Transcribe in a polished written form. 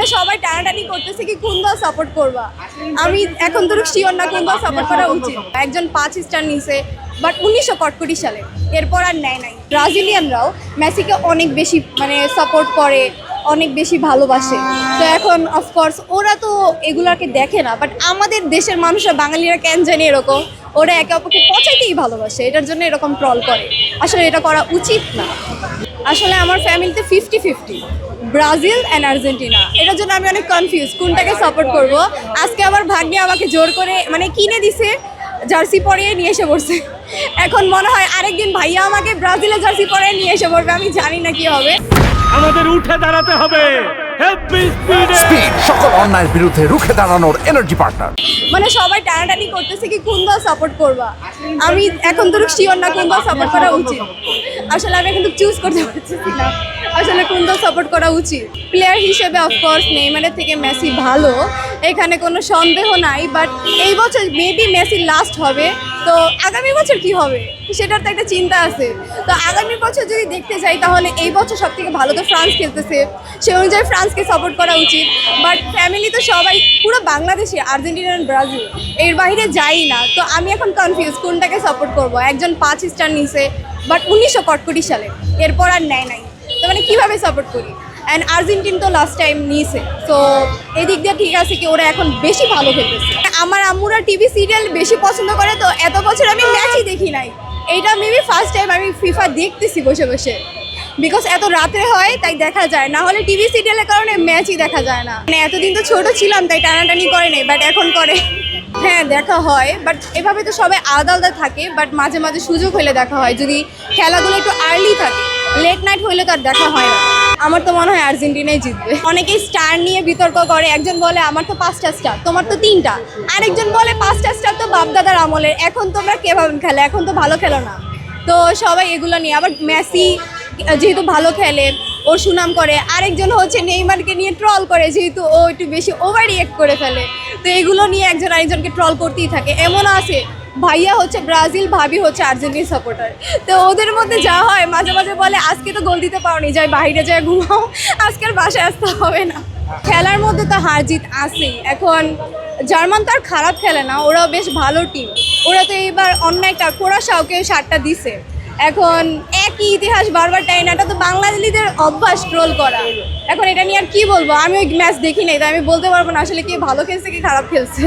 মানে সবাই টানাটানি করতেছে কি কোন দল সাপোর্ট করবা। আমি এখন তো শিওর না কোন দল সাপোর্ট করা উচিত। একজন 5 স্টার নিছে বাট 1961 সালে, এরপর আর নেয় নাই। ব্রাজিলিয়ানরাও মেসিকে অনেক বেশি মানে সাপোর্ট করে, অনেক বেশি ভালোবাসে। তো এখন অফকোর্স ওরা তো এগুলাকে দেখে না, বাট আমাদের দেশের মানুষরা বাঙালিরা কেন জানি এরকম, ওরা একে অপরকে পচাইতেই ভালোবাসে, এটার জন্য এরকম ট্রল করে। আসলে এটা করা উচিত না। আসলে আমার ফ্যামিলিতে 50-50, ব্রাজিল অ্যান্ড আর্জেন্টিনা। এটার জন্য আমি অনেক কনফিউজ কোনটাকে সাপোর্ট করব। আজকে আমার ভাগ্নে আমাকে জোর করে মানে কিনে দিছে, জার্সি পরিয়ে নিয়ে এসে পড়ছে। এখন মনে হয় আরেকদিন ভাইয়া আমাকে ব্রাজিলের জার্সি পরিয়ে নিয়ে এসে পড়বে, আমি জানি না কি হবে। আমাদের উঠে দাঁড়াতে হবে। স্পিড সকল অন্যায়ের বিরুদ্ধে রুখে দাঁড়ানোর এনার্জি পার্টনার। মানে সবাই টানাটানি করতেছে কি কোন দল সাপোর্ট করবা। আমি এখন তো শিওর না কোন দল সাপোর্ট করা উচিত। আসলে আমি কিন্তু চুজ করতে পারতেছি না আসলে কোন দল সাপোর্ট করা উচিত। প্লেয়ার হিসেবে অফকোর্স নেইমারের থেকে মেসি ভালো, এখানে কোনো সন্দেহ নাই। বাট এই বছর মেবি মেসি লাস্ট হবে, তো আগামী বছর কি হবে সেটার তো একটা চিন্তা আছে। তো আগামী বছর যদি দেখতে যাই তাহলে এই বছর সব থেকে ভালো তো ফ্রান্স খেলতেছে, সে অনুযায়ী ফ্রান্সকে সাপোর্ট করা উচিত। বাট ফ্যামিলি তো সবাই পুরো বাংলাদেশে, আর্জেন্টিনা ব্রাজিল, এর বাইরে যাই না। তো আমি এখন কনফিউজ কোনটাকে সাপোর্ট করব। একজন 5 স্টার নিছে বাট 1961 সালে, এরপর আর নেয় নাই। তো মানে কীভাবে সাপোর্ট করি। অ্যান্ড আর্জেন্টিন তো লাস্ট টাইম নিয়েছে, তো এদিক দিয়ে ঠিক আছে কি ওরা এখন বেশি ভালো খেলতেছে। আমার আম্মুরা টিভি সিরিয়াল বেশি পছন্দ করে, তো এত বছর আমি ম্যাচই দেখি নাই। এইটা মেবি ফার্স্ট টাইম আমি ফিফা দেখতেছি বসে বসে, বিকজ এত রাত্রে হয় তাই দেখা যায়, না হলে টিভি সিরিয়ালের কারণে ম্যাচই দেখা যায় না। মানে এতদিন তো ছোট ছিলাম তাই টানাটানি করে নেই, বাট এখন করে। হ্যাঁ দেখা হয়, বাট এভাবে তো সবাই আলাদা আলাদা থাকে। বাট মাঝে মাঝে সুযোগ হলে দেখা হয়, যদি খেলাধুলো একটু আর্লি থাকে। লেট নাইট হলে তো আর দেখা হয় না। আমার তো মনে হয় আর্জেন্টিনাই জিতবে। অনেকেই স্টার নিয়ে বিতর্ক করে, একজন বলে আমার তো 5টা স্টার, তোমার তো 3টা, আরেকজন বলে 5টা স্টার তো বাপদাদার আমলের, এখন তোমরা কেভাবে খেলে, এখন তো ভালো খেলো না। তো সবাই এগুলো নিয়ে, আবার মেসি যেহেতু ভালো খেলে ওর সুনাম করে, আরেকজন হচ্ছে নেইমারকে নিয়ে ট্রল করে যেহেতু ও একটু বেশি ওভার রিয়েক্ট করে ফেলে। তো এগুলো নিয়ে একজন আরেকজনকে ট্রল করতেই থাকে। এমন আছে ভাইয়া হচ্ছে ব্রাজিল, ভাবি হচ্ছে আর্জেন্টিনা সাপোর্টার। তো ওদের মধ্যে যা হয় মাঝে মাঝে বলে আজকে তো গোল দিতে পারোনি, যাই বাইরে যায় ঘুমাও, আজকের বাসায় আসতে হবে না। খেলার মধ্যে তো হার জিত আসেই। এখন জার্মান তো আর খারাপ খেলে না, ওরাও বেশ ভালো টিম। ওরা তো এইবার অন্য একটা কোরাসাওকে 7টা দিছে। এখন একই ইতিহাস বারবার টাই না, এটা তো বাংলাদেশিদের অভ্যাস ট্রোল করা। এখন এটা নিয়ে আর কি বলবো, আমি ওই ম্যাচ দেখি নাই, তাই আমি বলতে পারবো না আসলে কি ভালো খেলছে কি খারাপ খেলছে।